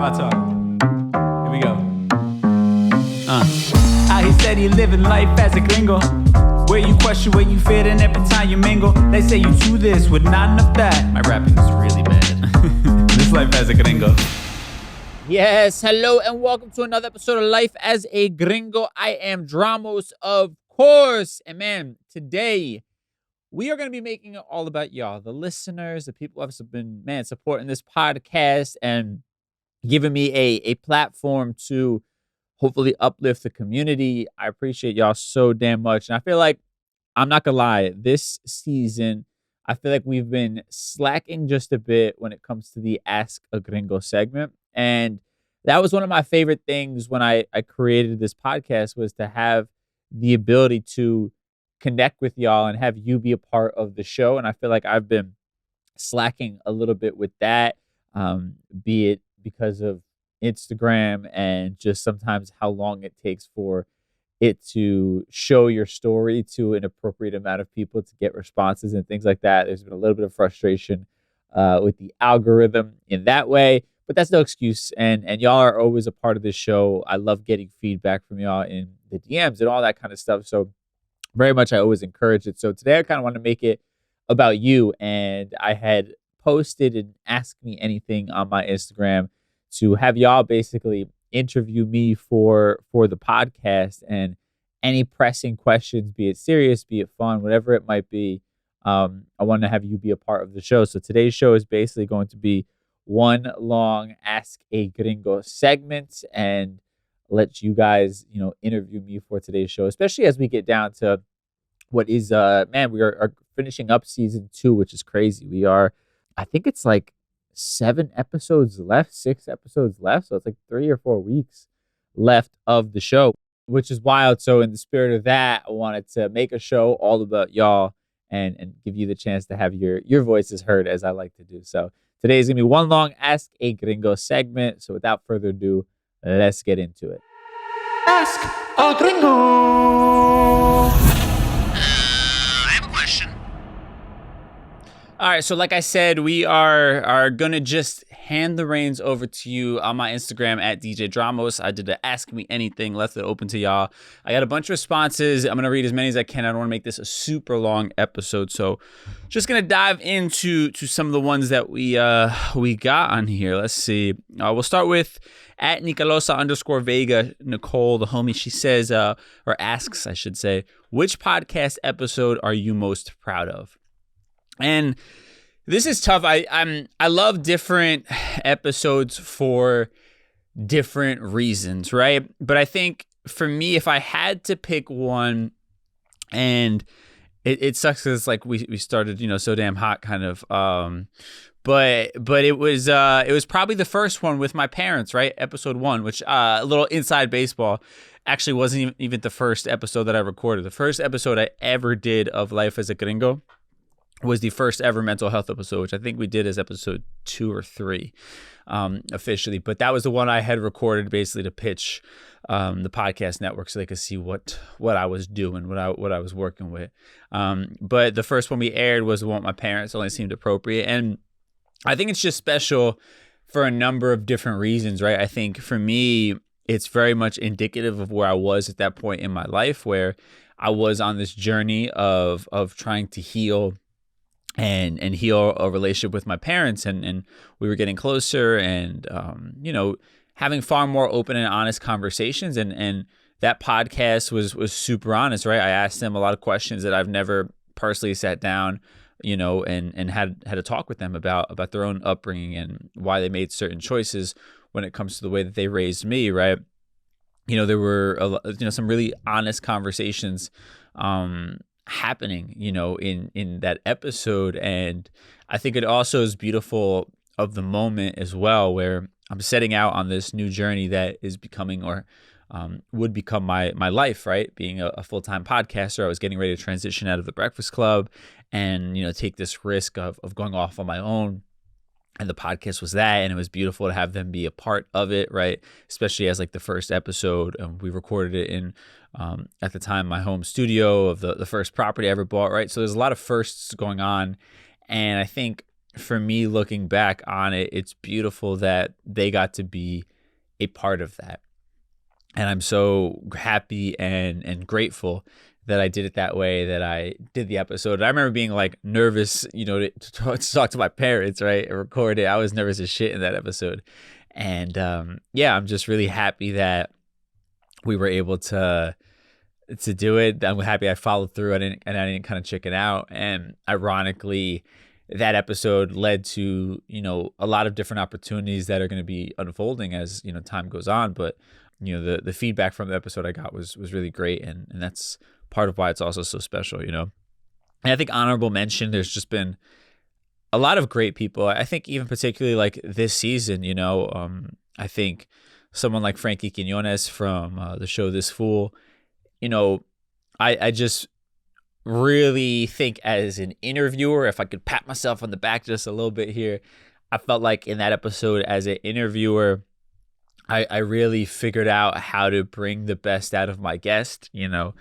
my talk. Here we go. He said he living life as a gringo, where you question where you fit in every time you mingle. They say you do this with not enough that. My rapping is really bad. This life as a gringo. Yes, hello and welcome to another episode of Life as a Gringo. I am Dramos, of course. And man, today we are going to be making it all about y'all, the listeners, the people who have been, supporting this podcast and giving me a platform to hopefully uplift the community. I appreciate y'all so damn much. And I feel like, I'm not gonna lie, this season, I feel like we've been slacking just a bit when it comes to the Ask a Gringo segment. And that was one of my favorite things when I created this podcast, was to have the ability to connect with y'all and have you be a part of the show. And I feel like I've been slacking a little bit with that, be it because of Instagram and just sometimes how long it takes for it to show your story to an appropriate amount of people to get responses and things like that. There's been a little bit of frustration with the algorithm in that way, but that's no excuse. And y'all are always a part of this show. I love getting feedback from y'all in the DMs and all that kind of stuff. So very much, I always encourage it. So today I kind of want to make it about you. And I had posted an Ask Me Anything on my Instagram to have y'all basically interview me for the podcast, and any pressing questions, be it serious, be it fun, whatever it might be, I want to have you be a part of the show. So today's show is basically going to be one long Ask a Gringo segment, and let you guys, interview me for today's show, especially as we get down to what is, we are finishing up season 2, which is crazy. We are, I think it's like 6 episodes left. So it's like 3 or 4 weeks left of the show, which is wild. So in the spirit of that, I wanted to make a show all about y'all and give you the chance to have your voices heard, as I like to do. So today is going to be one long Ask a Gringo segment. So without further ado, let's get into it. Ask a Gringo. All right, so like I said, we are going to just hand the reins over to you on my Instagram at DJ Dramos. I did the Ask Me Anything, left it open to y'all. I got a bunch of responses. I'm going to read as many as I can. I don't want to make this a super long episode, so just going to dive into some of the ones that we got on here. Let's see. We'll start with at Nicolosa_Vega, Nicole, the homie. She says, or asks, I should say, which podcast episode are you most proud of? And this is tough. I love different episodes for different reasons, right? But I think for me, if I had to pick one, and it sucks because like we started, so damn hot kind of. But it was probably the first one with my parents, right? Episode 1, which a little inside baseball. Actually wasn't even the first episode that I recorded. The first episode I ever did of Life as a Gringo was the first ever mental health episode, which I think we did as episode 2 or 3 officially. But that was the one I had recorded basically to pitch the podcast network so they could see what I was doing, what I was working with. But the first one we aired was the one with my parents. Only seemed appropriate. And I think it's just special for a number of different reasons, right? I think for me, it's very much indicative of where I was at that point in my life, where I was on this journey of trying to heal and heal a relationship with my parents, and we were getting closer and having far more open and honest conversations, and that podcast was super honest, right? I asked them a lot of questions that I've never personally sat down and had a talk with them about their own upbringing and why they made certain choices when it comes to the way that they raised me, right? There were some really honest conversations happening, in that episode. And I think it also is beautiful of the moment as well, where I'm setting out on this new journey that is becoming or would become my life, right? Being a full-time podcaster, I was getting ready to transition out of the Breakfast Club and, take this risk of going off on my own. And the podcast was that, and it was beautiful to have them be a part of it, right? Especially as like the first episode. We recorded it in, at the time, my home studio of the first property I ever bought, right? So there's a lot of firsts going on. And I think for me, looking back on it, it's beautiful that they got to be a part of that. And I'm so happy and grateful that I did it that way, that I did the episode. I remember being like nervous, to talk to my parents, right? And record it. I was nervous as shit in that episode. And I'm just really happy that we were able to do it. I'm happy I followed through. I didn't kind of chicken out. And ironically, that episode led to, a lot of different opportunities that are going to be unfolding as, time goes on. But, the feedback from the episode I got was really great. And that's part of why it's also so special, And I think honorable mention, there's just been a lot of great people. I think even particularly like this season, I think someone like Frankie Quinones from the show This Fool, I just really think as an interviewer, if I could pat myself on the back just a little bit here, I felt like in that episode as an interviewer, I really figured out how to bring the best out of my guest, and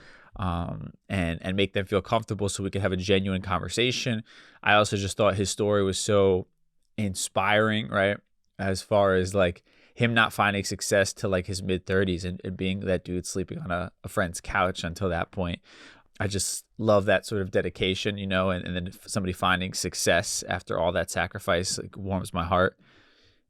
make them feel comfortable so we could have a genuine conversation. I also just thought his story was so inspiring, right? As far as like him not finding success till like his mid-30s and being that dude sleeping on a friend's couch until that point. I just love that sort of dedication, and then somebody finding success after all that sacrifice like warms my heart.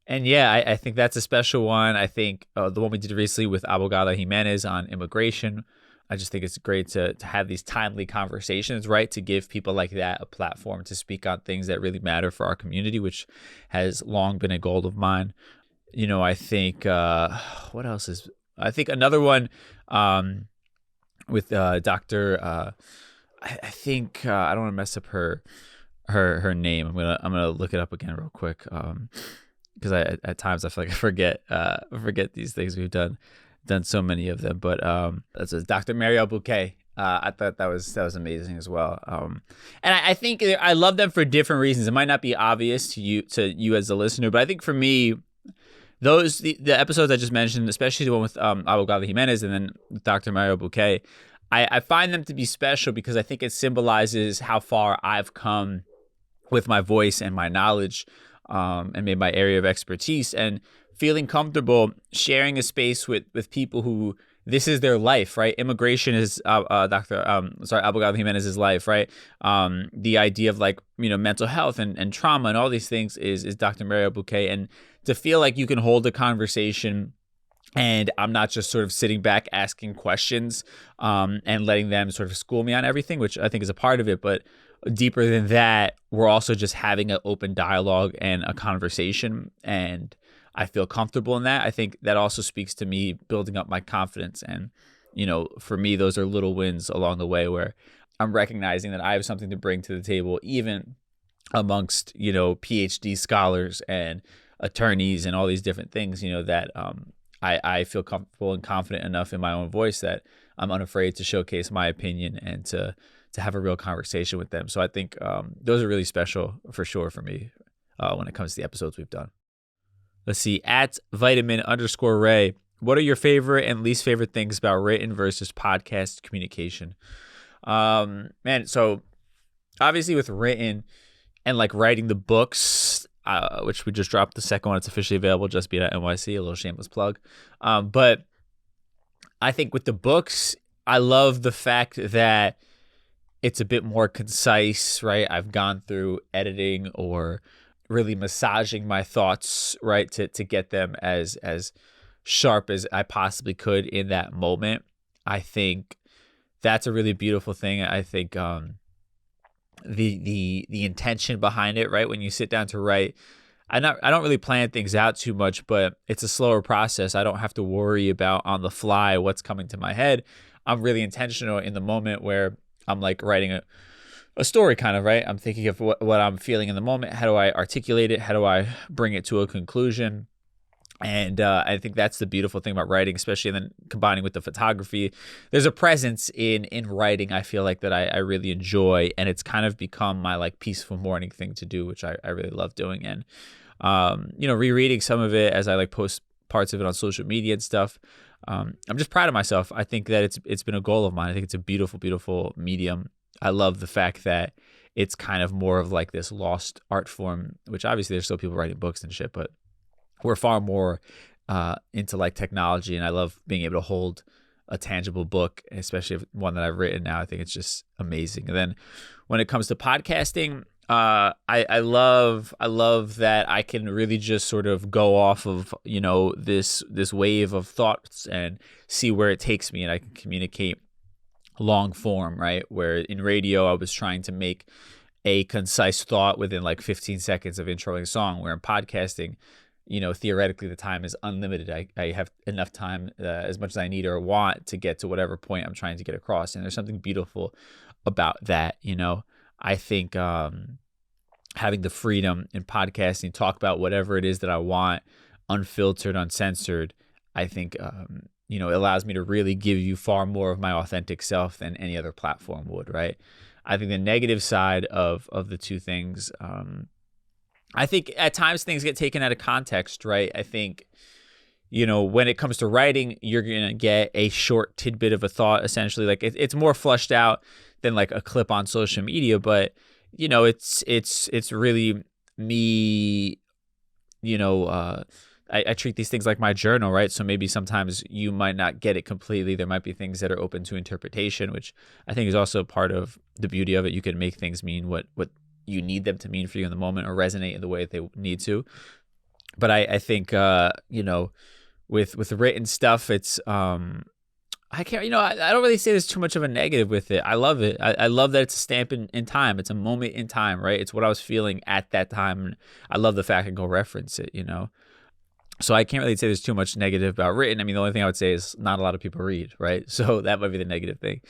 And I think that's a special one. I think the one we did recently with Abogada Jimenez on immigration, I just think it's great to have these timely conversations, right? To give people like that a platform to speak on things that really matter for our community, which has long been a goal of mine. I think, what else is, I think another one with Dr. I think, I don't want to mess up her name. I'm gonna look it up again real quick. Because at times I feel like I forget these things. We've done so many of them, but that's Dr. Mariel Bouquet. I thought that was amazing as well. And I think I love them for different reasons. It might not be obvious to you as a listener, but I think for me, the episodes I just mentioned, especially the one with Abogada Jimenez and then Dr. Mariel Bouquet, I find them to be special because I think it symbolizes how far I've come with my voice and my knowledge. And maybe my area of expertise, and feeling comfortable sharing a space with people who this is their life, right? Immigration is Abogada Jimenez's life, right? The idea of like, mental health and trauma and all these things is Dr. Mariel Bouquet. And to feel like you can hold a conversation and I'm not just sort of sitting back asking questions and letting them sort of school me on everything, which I think is a part of it, but deeper than that, we're also just having an open dialogue and a conversation, and I feel comfortable in that. I think that also speaks to me building up my confidence, and for me, those are little wins along the way where I'm recognizing that I have something to bring to the table, even amongst PhD scholars and attorneys and all these different things. That I feel comfortable and confident enough in my own voice that I'm unafraid to showcase my opinion and to have a real conversation with them. So I think those are really special for sure for me when it comes to the episodes we've done. Let's see, at vitamin_Ray, what are your favorite and least favorite things about written versus podcast communication? Man, so obviously with written and like writing the books, which we just dropped the second one, it's officially available, just be at NYC, a little shameless plug. But I think with the books, I love the fact that it's a bit more concise, right? I've gone through editing or really massaging my thoughts, right, to get them as sharp as I possibly could in that moment. I think that's a really beautiful thing. I think the intention behind it, right? When you sit down to write, I don't really plan things out too much, but it's a slower process. I don't have to worry about on the fly what's coming to my head. I'm really intentional in the moment where I'm like writing a story kind of, right? I'm thinking of what I'm feeling in the moment. How do I articulate it? How do I bring it to a conclusion? And I think that's the beautiful thing about writing, especially then combining with the photography. There's a presence in writing, I feel like, that I really enjoy, and it's kind of become my like peaceful morning thing to do, which I really love doing. And rereading some of it as I like post parts of it on social media and stuff. I'm just proud of myself. I think that it's been a goal of mine. I think it's a beautiful, beautiful medium. I love the fact that it's kind of more of like this lost art form, which obviously there's still people writing books and shit, but we're far more into like technology, and I love being able to hold a tangible book, especially one that I've written now. I think it's just amazing. And then when it comes to podcasting, I love that I can really just sort of go off of, you know, this wave of thoughts and see where it takes me, and I can communicate long form, right? Where in radio I was trying to make a concise thought within like 15 seconds of introing a song, where in podcasting, you know, theoretically the time is unlimited. I have enough time, as much as I need or want, to get to whatever point I'm trying to get across. And there's something beautiful about that, you know. I think having the freedom in podcasting, talk about whatever it is that I want, unfiltered, uncensored, I think, you know, it allows me to really give you far more of my authentic self than any other platform would, right? I think the negative side of the two things, I think at times things get taken out of context, right? I think, you know, when it comes to writing, you're going to get a short tidbit of a thought, essentially. Like it's more flushed out than like a clip on social media, but, you know, it's really me, you know, I treat these things like my journal, right? So maybe sometimes you might not get it completely. There might be things that are open to interpretation, which I think is also part of the beauty of it. You can make things mean what you need them to mean for you in the moment, or resonate in the way that they need to. But I think, you know, with the written stuff, it's, I can't, you know, I don't really say there's too much of a negative with it. I love it. I love that it's a stamp in time. It's a moment in time, right? It's what I was feeling at that time. And I love the fact I can go reference it, you know? So I can't really say there's too much negative about written. I mean, the only thing I would say is not a lot of people read, right? So that might be the negative thing.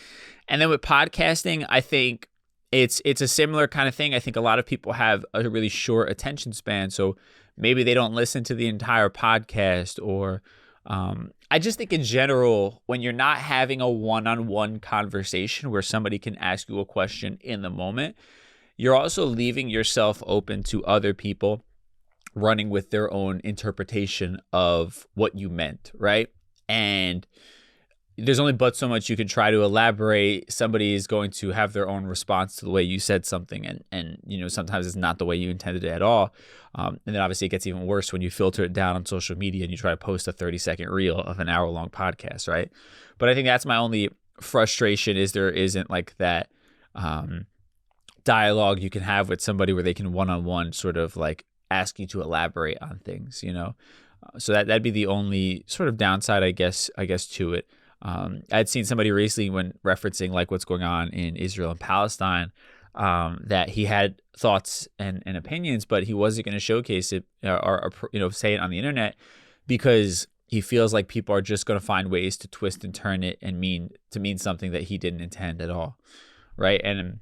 And then with podcasting, I think it's a similar kind of thing. I think a lot of people have a really short attention span. So maybe they don't listen to the entire podcast, or I just think in general, when you're not having a one-on-one conversation where somebody can ask you a question in the moment, you're also leaving yourself open to other people running with their own interpretation of what you meant, right? And there's only but so much you can try to elaborate. Somebody is going to have their own response to the way you said something, and you know, sometimes it's not the way you intended it at all. And then obviously it gets even worse when you filter it down on social media and you try to post a 30-second reel of an hour-long podcast, right? But I think that's my only frustration, is there isn't like that dialogue you can have with somebody where they can one-on-one sort of like ask you to elaborate on things, you know? So that'd be the only sort of downside, I guess to it. I'd seen somebody recently, when referencing like what's going on in Israel and Palestine, that he had thoughts and opinions, but he wasn't going to showcase it or you know, say it on the internet, because he feels like people are just going to find ways to twist and turn it and mean something that he didn't intend at all, right? And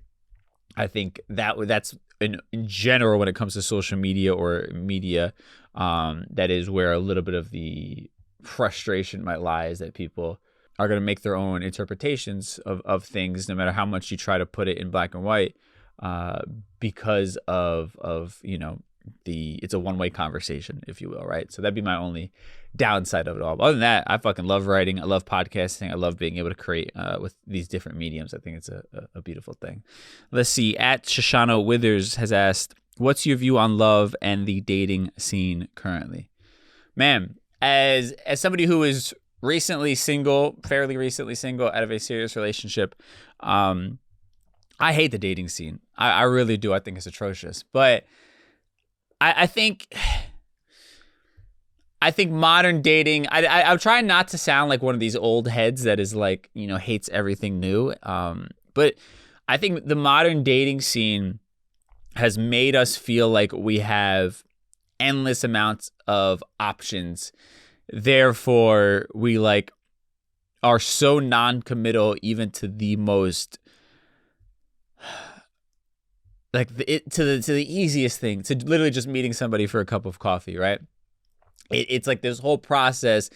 I think that's in general when it comes to social media or media, that is where a little bit of the frustration might lie, is that people are going to make their own interpretations of things, no matter how much you try to put it in black and white, because of you know, it's a one-way conversation, if you will, right? So that'd be my only downside of it all. But other than that, I fucking love writing. I love podcasting. I love being able to create with these different mediums. I think it's a beautiful thing. Let's see. At Shoshana Withers has asked, what's your view on love and the dating scene currently? Man, as somebody who is fairly recently single out of a serious relationship, I hate the dating scene. I really do. I think it's atrocious. But I think modern dating, I'm trying not to sound like one of these old heads that is like, you know, hates everything new. But I think the modern dating scene has made us feel like we have endless amounts of options. Therefore, we like are so non-committal even to the most to the easiest thing, to literally just meeting somebody for a cup of coffee, right? It's like this whole process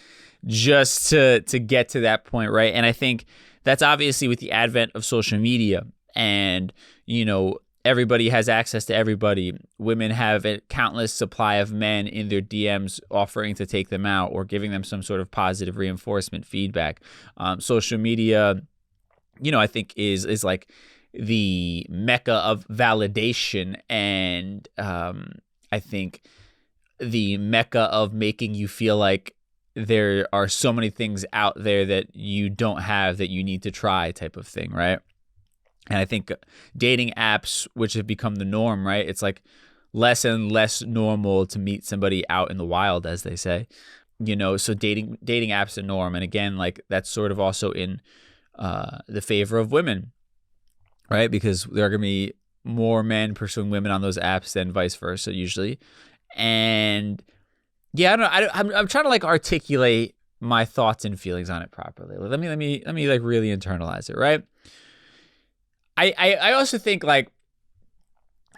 just to get to that point, right? And I think that's obviously with the advent of social media, and you know, everybody has access to everybody. Women have a countless supply of men in their DMs offering to take them out or giving them some sort of positive reinforcement feedback. Social media, you know, I think is like the mecca of validation, and I think the mecca of making you feel like there are so many things out there that you don't have that you need to try, type of thing, right? And I think dating apps, which have become the norm, right? It's like less and less normal to meet somebody out in the wild, as they say. So dating apps are norm. And again, like that's sort of also in the favor of women, right? Because there are going to be more men pursuing women on those apps than vice versa usually. And yeah, I don't know. I'm trying to like articulate my thoughts and feelings on it properly. Let me like really internalize it, right? I also think like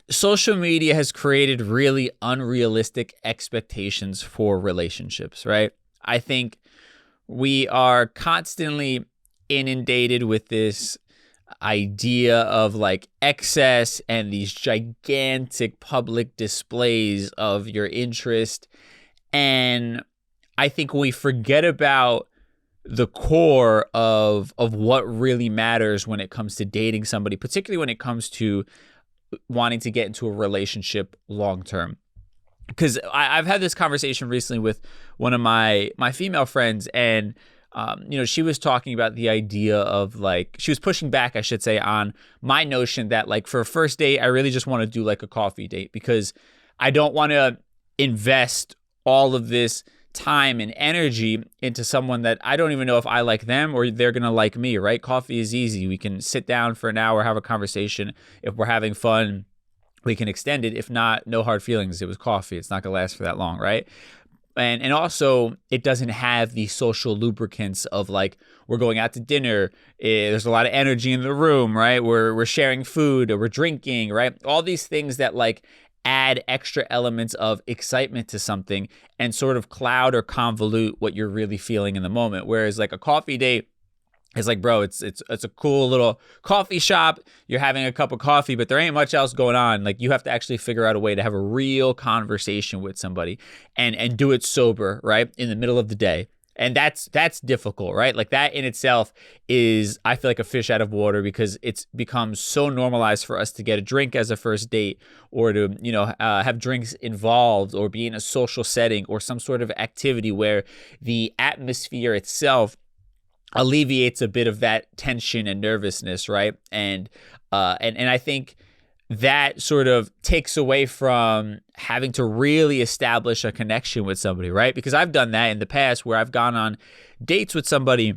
social media has created really unrealistic expectations for relationships, right? I think we are constantly inundated with this idea of like excess and these gigantic public displays of your interest. And I think we forget about the core of what really matters when it comes to dating somebody, particularly when it comes to wanting to get into a relationship long term. Because I've had this conversation recently with one of my female friends, and she was talking about the idea of like, she was pushing back, I should say, on my notion that like for a first date, I really just want to do like a coffee date because I don't want to invest all of this time and energy into someone that I don't even know if I like them or they're going to like me, right? Coffee is easy. We can sit down for an hour, have a conversation. If we're having fun, we can extend it. If not, no hard feelings. It was coffee. It's not going to last for that long, right? And also, it doesn't have the social lubricants of like, we're going out to dinner. There's a lot of energy in the room, right? We're sharing food or we're drinking, right? All these things that like add extra elements of excitement to something and sort of cloud or convolute what you're really feeling in the moment. Whereas like a coffee date is like, bro, it's a cool little coffee shop. You're having a cup of coffee, but there ain't much else going on. Like you have to actually figure out a way to have a real conversation with somebody and do it sober, right? In the middle of the day. And that's difficult, right? Like that in itself is, I feel like, a fish out of water because it's become so normalized for us to get a drink as a first date or to, have drinks involved or be in a social setting or some sort of activity where the atmosphere itself alleviates a bit of that tension and nervousness, right? And I think that sort of takes away from having to really establish a connection with somebody, right? Because I've done that in the past where I've gone on dates with somebody.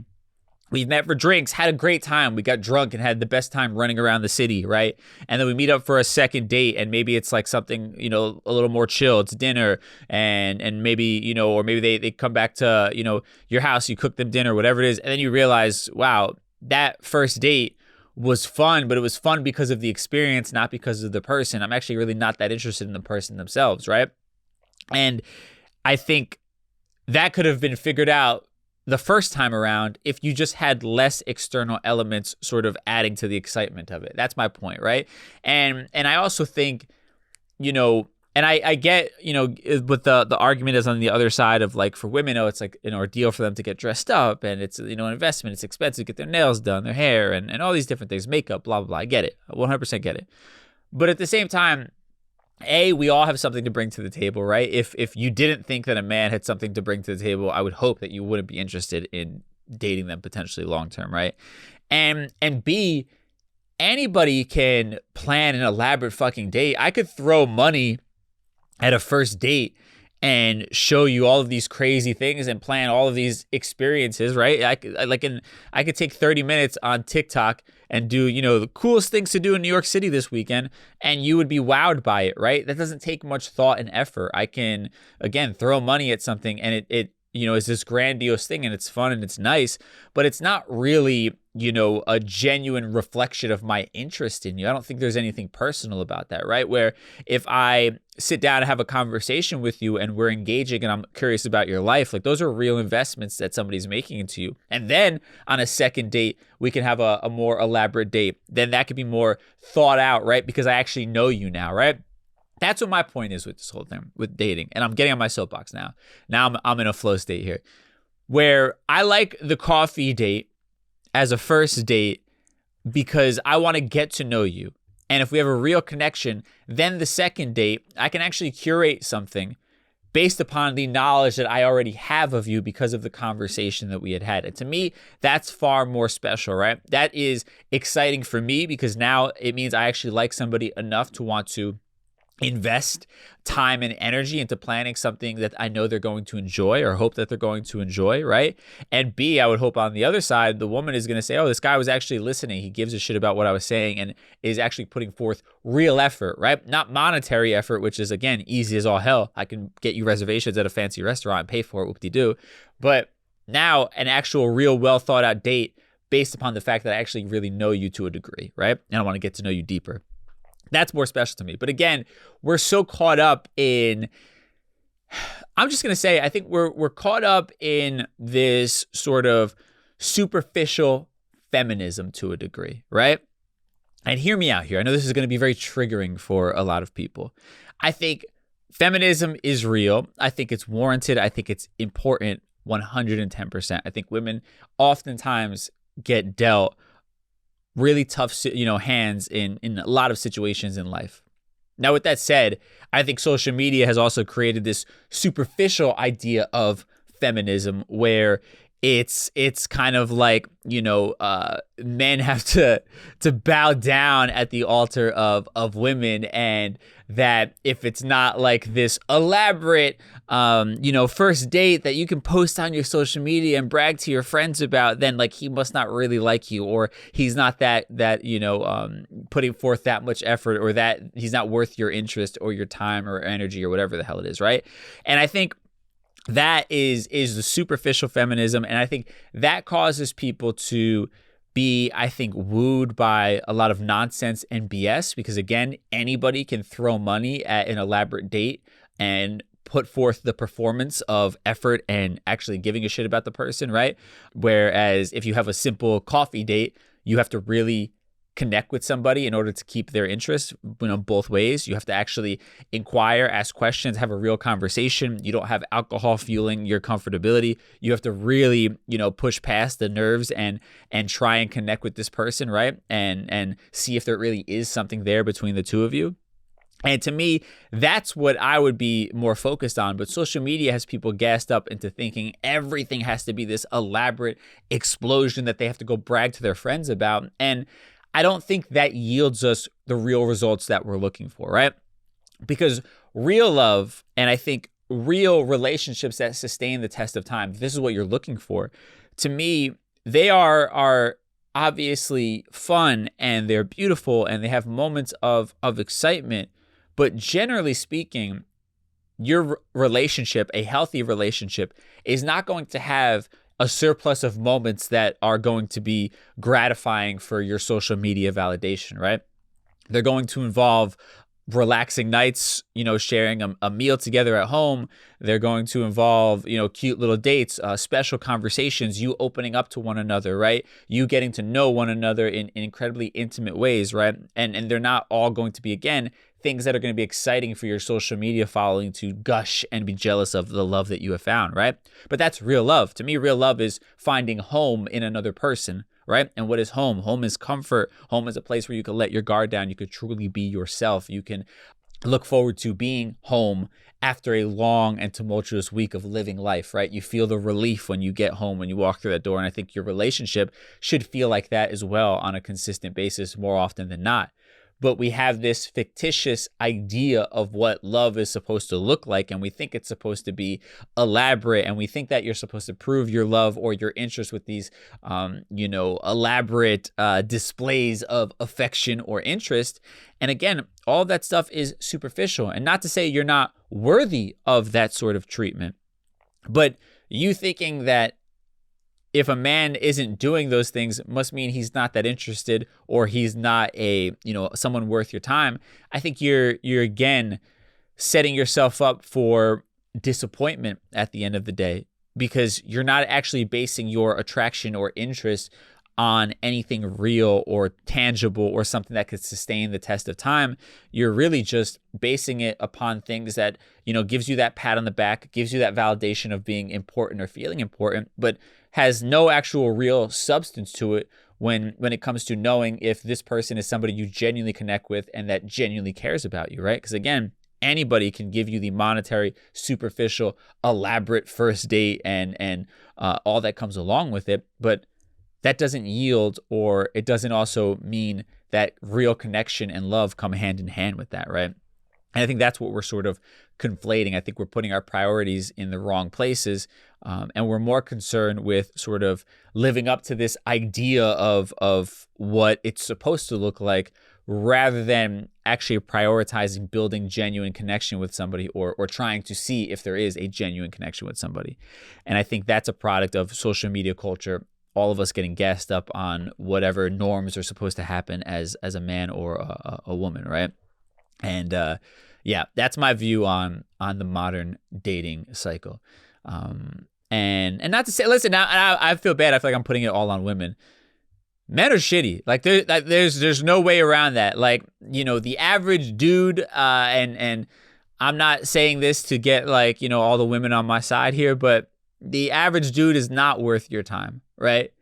We've met for drinks, had a great time. We got drunk and had the best time running around the city, right? And then we meet up for a second date and maybe it's like something, a little more chill. It's dinner and maybe, or maybe they come back to, your house, you cook them dinner, whatever it is. And then you realize, wow, that first date was fun, but it was fun because of the experience, not because of the person. I'm actually really not that interested in the person themselves, right? And I think that could have been figured out the first time around if you just had less external elements sort of adding to the excitement of it. That's my point, right? And I also think, and I get, with the argument is on the other side of like for women, it's like an ordeal for them to get dressed up and it's, an investment. It's expensive to get their nails done, their hair and all these different things, makeup, blah, blah, blah. I get it. I 100% get it. But at the same time, we all have something to bring to the table, right? If you didn't think that a man had something to bring to the table, I would hope that you wouldn't be interested in dating them potentially long-term, right? And B, anybody can plan an elaborate fucking date. I could throw money at a first date and show you all of these crazy things and plan all of these experiences, right? I could take 30 minutes on TikTok and do, the coolest things to do in New York City this weekend, and you would be wowed by it, right? That doesn't take much thought and effort. I can, again, throw money at something and it is this grandiose thing and it's fun and it's nice, but it's not really, a genuine reflection of my interest in you. I don't think there's anything personal about that, right? Where if I sit down and have a conversation with you and we're engaging and I'm curious about your life, like those are real investments that somebody's making into you. And then on a second date, we can have a more elaborate date. Then that could be more thought out, right? Because I actually know you now, right? That's what my point is with this whole thing, with dating. And I'm getting on my soapbox now. Now I'm in a flow state here where I like the coffee date as a first date because I want to get to know you. And if we have a real connection, then the second date, I can actually curate something based upon the knowledge that I already have of you because of the conversation that we had had. And to me, that's far more special, right? That is exciting for me because now it means I actually like somebody enough to want to invest time and energy into planning something that I know they're going to enjoy or hope that they're going to enjoy, right? And B, I would hope on the other side, the woman is going to say, oh, this guy was actually listening. He gives a shit about what I was saying and is actually putting forth real effort, right? Not monetary effort, which is, again, easy as all hell. I can get you reservations at a fancy restaurant and pay for it, whoop-de-doo. But now an actual real well thought out date based upon the fact that I actually really know you to a degree, right? And I want to get to know you deeper. That's more special to me. But again, we're so caught up in, I'm just going to say, I think we're caught up in this sort of superficial feminism to a degree, right? And hear me out here. I know this is going to be very triggering for a lot of people. I think feminism is real. I think it's warranted. I think it's important 110%. I think women oftentimes get dealt really tough, hands in a lot of situations in life. Now, with that said, I think social media has also created this superficial idea of feminism where it's kind of like, men have to bow down at the altar of women, and that if it's not like this elaborate, first date that you can post on your social media and brag to your friends about, then like he must not really like you, or he's not that putting forth that much effort, or that he's not worth your interest or your time or energy or whatever the hell it is, right? And I think that is the superficial feminism, and I think that causes people to be, I think, wooed by a lot of nonsense and BS, because again, anybody can throw money at an elaborate date and put forth the performance of effort and actually giving a shit about the person, right? Whereas if you have a simple coffee date, you have to really connect with somebody in order to keep their interest, both ways. You have to actually inquire, ask questions, have a real conversation. You don't have alcohol fueling your comfortability. You have to really, push past the nerves and try and connect with this person, right? And see if there really is something there between the two of you. And to me, that's what I would be more focused on. But social media has people gassed up into thinking everything has to be this elaborate explosion that they have to go brag to their friends about. And I don't think that yields us the real results that we're looking for, right? Because real love, and I think real relationships that sustain the test of time, this is what you're looking for. To me, they are obviously fun, and they're beautiful, and they have moments of excitement. But generally speaking, your relationship, a healthy relationship, is not going to have a surplus of moments that are going to be gratifying for your social media validation, right? They're going to involve relaxing nights, sharing a meal together at home. They're going to involve, cute little dates, special conversations, you opening up to one another, right? You getting to know one another in incredibly intimate ways, right? And they're not all going to be, again, things that are going to be exciting for your social media following to gush and be jealous of the love that you have found, right? But that's real love. To me, real love is finding home in another person, right? And what is home? Home is comfort. Home is a place where you can let your guard down. You could truly be yourself. You can look forward to being home after a long and tumultuous week of living life, right? You feel the relief when you get home, when you walk through that door. And I think your relationship should feel like that as well on a consistent basis more often than not. But we have this fictitious idea of what love is supposed to look like, and we think it's supposed to be elaborate, and we think that you're supposed to prove your love or your interest with these, elaborate displays of affection or interest. And again, all that stuff is superficial, and not to say you're not worthy of that sort of treatment, but you thinking that if a man isn't doing those things must mean he's not that interested, or he's not someone worth your time. I think you're again setting yourself up for disappointment at the end of the day, because you're not actually basing your attraction or interest on anything real or tangible or something that could sustain the test of time. You're really just basing it upon things that, gives you that pat on the back, gives you that validation of being important or feeling important, but has no actual real substance to it, when it comes to knowing if this person is somebody you genuinely connect with and that genuinely cares about you, right? Because again, anybody can give you the monetary, superficial, elaborate first date and all that comes along with it, but that doesn't yield, or it doesn't also mean that real connection and love come hand in hand with that, right? And I think that's what we're sort of conflating. I think we're putting our priorities in the wrong places, and we're more concerned with sort of living up to this idea of what it's supposed to look like, rather than actually prioritizing building genuine connection with somebody, or trying to see if there is a genuine connection with somebody. And I think that's a product of social media culture, all of us getting gassed up on whatever norms are supposed to happen as a man or a woman, right? And yeah, that's my view on the modern dating cycle. And not to say, listen, now I feel bad. I feel like I'm putting it all on women. Men are shitty. Like there's no way around that. Like, you know, the average dude, and I'm not saying this to get like, you know, all the women on my side here, but the average dude is not worth your time, right?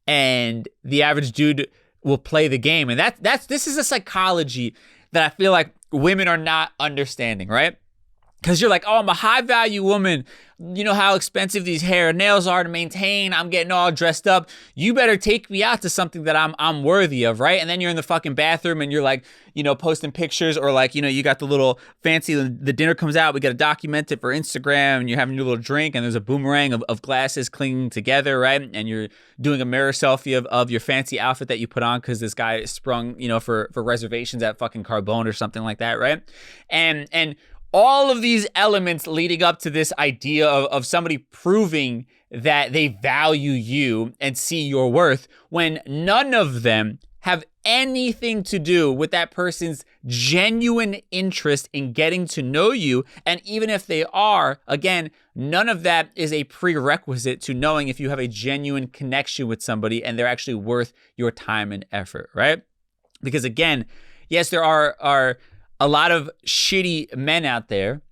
And the average dude will play the game. And this is a psychology that I feel like women are not understanding, right? Because you're like, oh, I'm a high value woman. You know how expensive these hair and nails are to maintain. I'm getting all dressed up. You better take me out to something that I'm worthy of, right? And then you're in the fucking bathroom and you're like, you know, posting pictures, or like, you know, you got the little fancy, the dinner comes out, we got to document it for Instagram, and you're having your little drink, and there's a boomerang of glasses clinging together, right? And you're doing a mirror selfie of your fancy outfit that you put on because this guy sprung, you know, for reservations at fucking Carbone or something like that, right? And all of these elements leading up to this idea of somebody proving that they value you and see your worth, when none of them have anything to do with that person's genuine interest in getting to know you. And even if they are, again, none of that is a prerequisite to knowing if you have a genuine connection with somebody and they're actually worth your time and effort, right? Because again, yes, there are a lot of shitty men out there,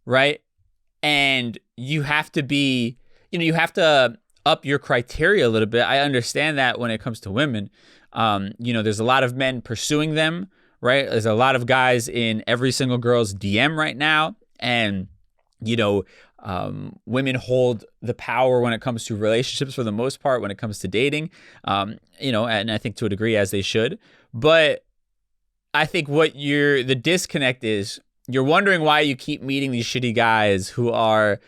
right? And you have to be, you know, you have to up your criteria a little bit. I understand that when it comes to women. You know, there's a lot of men pursuing them, right? There's a lot of guys in every single girl's DM right now. And, you know, women hold the power when it comes to relationships for the most part, when it comes to dating, you know, and I think to a degree as they should. But I think what the disconnect is, you're wondering why you keep meeting these shitty guys who are,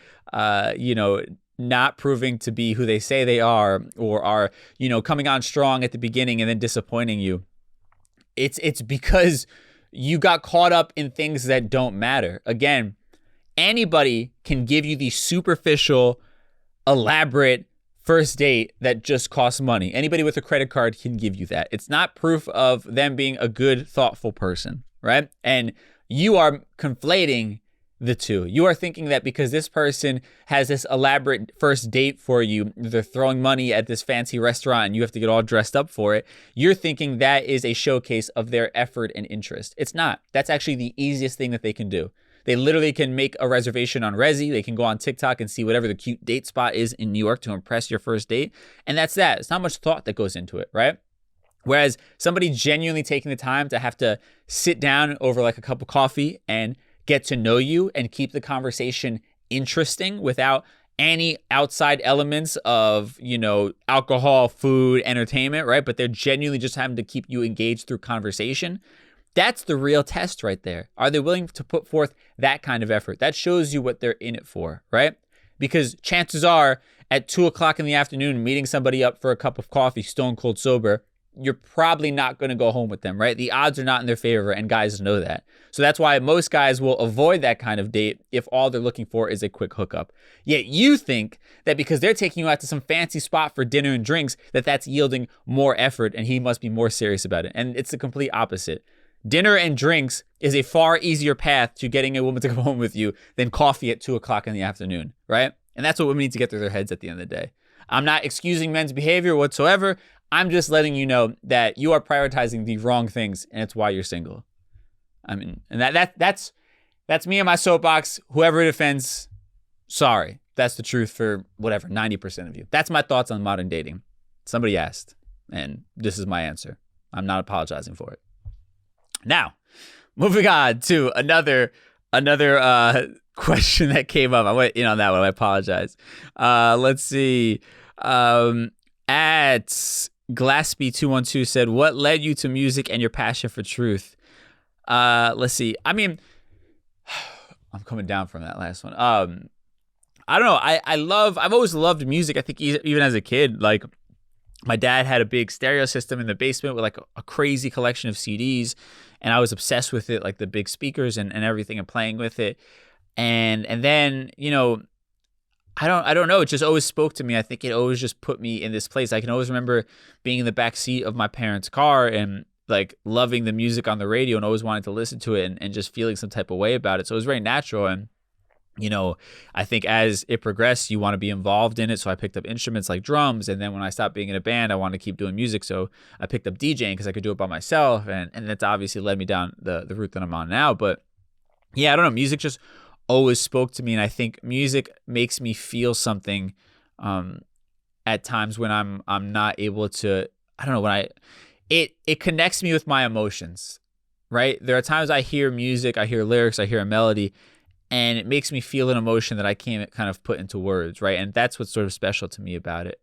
you know, not proving to be who they say they are, or are, you know, coming on strong at the beginning and then disappointing you. It's because you got caught up in things that don't matter. Again, anybody can give you the superficial, elaborate first date that just costs money. Anybody with a credit card can give you that. It's not proof of them being a good, thoughtful person, right? And you are conflating the two. You are thinking that because this person has this elaborate first date for you, they're throwing money at this fancy restaurant and you have to get all dressed up for it, you're thinking that is a showcase of their effort and interest. It's not. That's actually the easiest thing that they can do. They literally can make a reservation on Resy. They can go on TikTok and see whatever the cute date spot is in New York to impress your first date. And that's that. It's not much thought that goes into it, right? Whereas somebody genuinely taking the time to have to sit down over like a cup of coffee and get to know you and keep the conversation interesting without any outside elements of, you know, alcohol, food, entertainment, right? But they're genuinely just having to keep you engaged through conversation. That's the real test right there. Are they willing to put forth that kind of effort? That shows you what they're in it for, right? Because chances are at 2:00 in the afternoon, meeting somebody up for a cup of coffee, stone cold sober, you're probably not going to go home with them, right? The odds are not in their favor, and guys know that. So that's why most guys will avoid that kind of date if all they're looking for is a quick hookup. Yet you think that because they're taking you out to some fancy spot for dinner and drinks, that's yielding more effort and he must be more serious about it. And it's the complete opposite. Dinner and drinks is a far easier path to getting a woman to come home with you than coffee at 2:00 in the afternoon, right? And that's what women need to get through their heads at the end of the day. I'm not excusing men's behavior whatsoever. I'm just letting you know that you are prioritizing the wrong things, and it's why you're single. I mean, and that's me and my soapbox. Whoever it offends, sorry. That's the truth for whatever, 90% of you. That's my thoughts on modern dating. Somebody asked. And this is my answer. I'm not apologizing for it. Now, moving on to another question that came up. I went in on that one. I apologize. Let's see. At Glaspie212 said, what led you to music and your passion for truth? Let's see. I mean, I'm coming down from that last one. I don't know. I've always loved music. I think even as a kid, like my dad had a big stereo system in the basement with like a crazy collection of CDs, and I was obsessed with it, like the big speakers and everything, and playing with it. And then, you know, I don't know. It just always spoke to me. I think it always just put me in this place. I can always remember being in the back seat of my parents' car and like loving the music on the radio and always wanting to listen to it and just feeling some type of way about it. So it was very natural. And, you know, I think as it progressed, you want to be involved in it. So I picked up instruments like drums. And then when I stopped being in a band, I wanted to keep doing music. So I picked up DJing because I could do it by myself. And that's obviously led me down the route that I'm on now. But yeah, I don't know. Music just always spoke to me, and I think music makes me feel something at times when I'm not able to. I don't know, it connects me with my emotions, right? There are times I hear music, I hear lyrics, I hear a melody, and it makes me feel an emotion that I can't kind of put into words, right? And that's what's sort of special to me about it.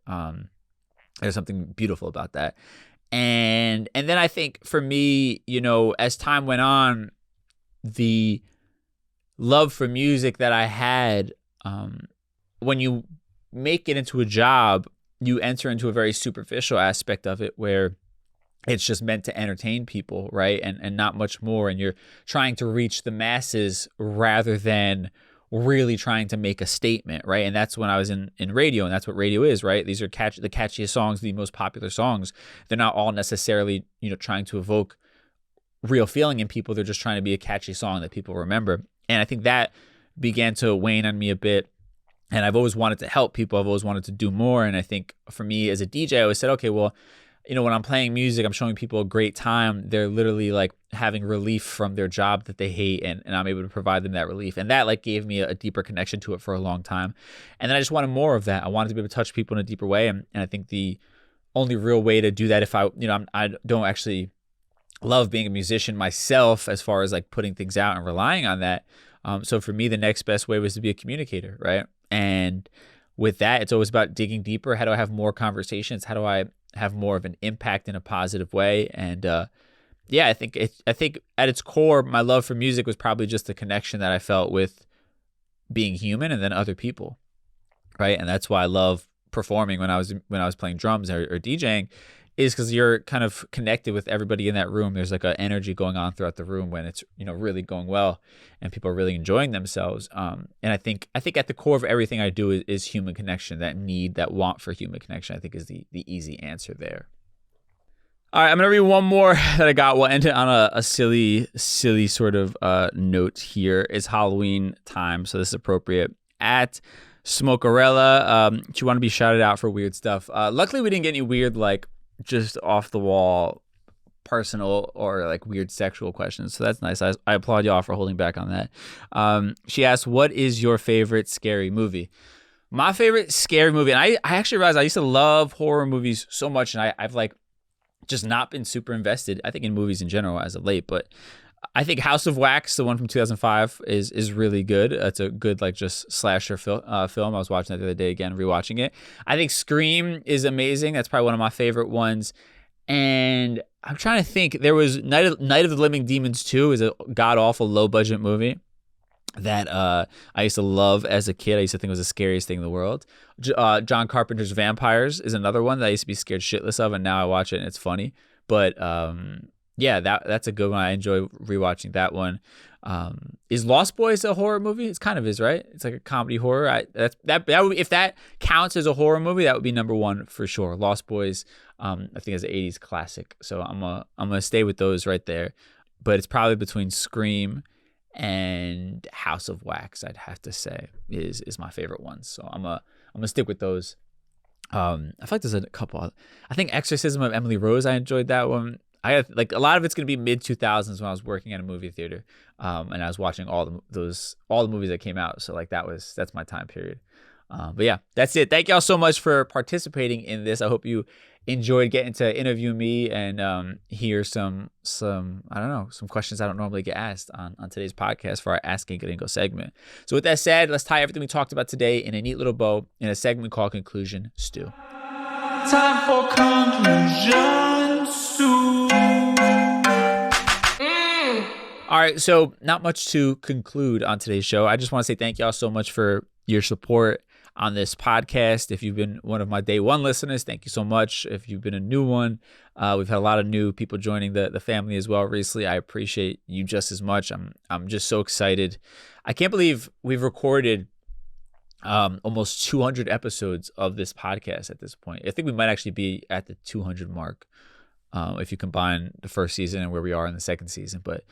There's something beautiful about that, and then I think for me, you know, as time went on, the love for music that I had, when you make it into a job, you enter into a very superficial aspect of it where it's just meant to entertain people, right? And not much more. And you're trying to reach the masses rather than really trying to make a statement, right? And that's when I was in radio, and that's what radio is, right? These are the catchiest songs, the most popular songs. They're not all necessarily, you know, trying to evoke real feeling in people. They're just trying to be a catchy song that people remember. And I think that began to wane on me a bit. And I've always wanted to help people. I've always wanted to do more. And I think for me as a DJ, I always said, okay, well, you know, when I'm playing music, I'm showing people a great time. They're literally like having relief from their job that they hate. And I'm able to provide them that relief. And that like gave me a deeper connection to it for a long time. And then I just wanted more of that. I wanted to be able to touch people in a deeper way. And I think the only real way to do that, if I don't actually love being a musician myself as far as like putting things out and relying on that. So for me, the next best way was to be a communicator, right? And with that, it's always about digging deeper. How do I have more conversations? How do I have more of an impact in a positive way? And yeah, I think at its core, my love for music was probably just the connection that I felt with being human and then other people, right? And that's why I love performing when I was playing drums or DJing, is because you're kind of connected with everybody in that room. There's like an energy going on throughout the room when it's, you know, really going well and people are really enjoying themselves. And I think at the core of everything I do is human connection. That want for human connection, I think, is the easy answer there. All right, I'm gonna read one more that I got. We'll end it on a silly sort of note here. It's Halloween time, so this is appropriate. At Smokerella, do you want to be shouted out for weird stuff? Luckily, we didn't get any weird, like, just off the wall personal or like weird sexual questions, so that's nice. I applaud y'all for holding back on that. She asked, what is your favorite scary movie? My favorite scary movie, and I actually realized I used to love horror movies so much, and I've like just not been super invested, I think, in movies in general as of late, but I think House of Wax, the one from 2005, is really good. It's a good, like, just slasher film. I was watching that the other day again, rewatching it. I think Scream is amazing. That's probably one of my favorite ones. And I'm trying to think. There was Night of the Living Demons 2 is a god-awful low-budget movie that I used to love as a kid. I used to think it was the scariest thing in the world. John Carpenter's Vampires is another one that I used to be scared shitless of, and now I watch it and it's funny. But yeah, that's a good one. I enjoy rewatching that one. Is Lost Boys a horror movie? It kind of is, right? It's like a comedy horror. That would, if that counts as a horror movie, that would be number one for sure. Lost Boys, I think, is an 80s classic. So I'm gonna stay with those right there. But it's probably between Scream and House of Wax, I'd have to say, is my favorite ones. So I'm gonna stick with those. I feel like there's a couple. I think Exorcism of Emily Rose, I enjoyed that one. I have, like, a lot of it's gonna be mid 2000s when I was working at a movie theater, and I was watching all the movies that came out. So like that's my time period. But yeah, that's it. Thank y'all so much for participating in this. I hope you enjoyed getting to interview me and hear some questions I don't normally get asked on today's podcast for our Ask A Gringo segment. So with that said, let's tie everything we talked about today in a neat little bow in a segment called Conclusion Stew. Time for conclusion stew. All right, so not much to conclude on today's show. I just want to say thank y'all so much for your support on this podcast. If you've been one of my day one listeners, thank you so much. If you've been a new one, we've had a lot of new people joining the family as well recently. I appreciate you just as much. I'm just so excited. I can't believe we've recorded almost 200 episodes of this podcast at this point. I think we might actually be at the 200 mark if you combine the first season and where we are in the second season. But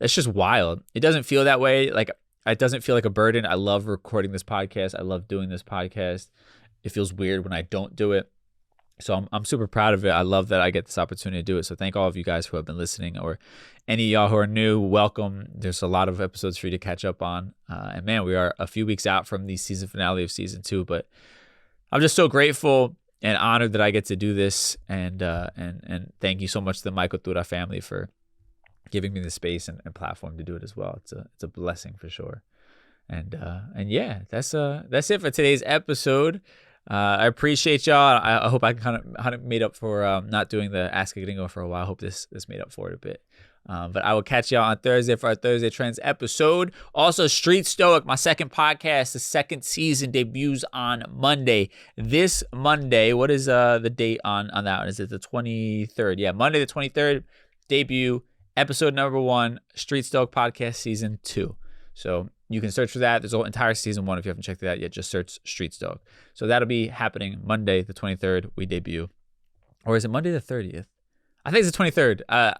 that's just wild. It doesn't feel that way. Like, it doesn't feel like a burden. I love recording this podcast. I love doing this podcast. It feels weird when I don't do it. So I'm super proud of it. I love that I get this opportunity to do it. So thank all of you guys who have been listening, or any of y'all who are new, welcome. There's a lot of episodes for you to catch up on. And man, we are a few weeks out from the season finale of season 2, but I'm just so grateful and honored that I get to do this. And thank you so much to the Cultura family for giving me the space and platform to do it as well. It's a blessing for sure. And yeah, that's it for today's episode. I appreciate y'all. I hope I kind of made up for not doing the Ask A Gringo for a while. I hope this made up for it a bit. But I will catch y'all on Thursday for our Thursday Trends episode. Also, Street Stoic, my second podcast, the second season debuts on Monday. This Monday, what is the date on that one? Is it the 23rd? Yeah, Monday the 23rd, debut, episode number 1, Street Stoic podcast season 2. So you can search for that. There's an entire season 1 if you haven't checked it out yet. Just search Street Stoic. So that'll be happening Monday the 23rd. We debut. Or is it Monday the 30th? I think it's the 23rd.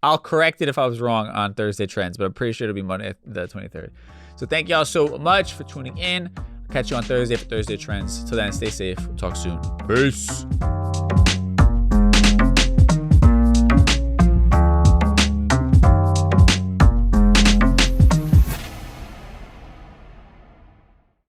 I'll correct it if I was wrong on Thursday Trends, but I'm pretty sure it'll be Monday the 23rd. So thank y'all so much for tuning in. I'll catch you on Thursday for Thursday Trends. Till then, stay safe. We'll talk soon. Peace.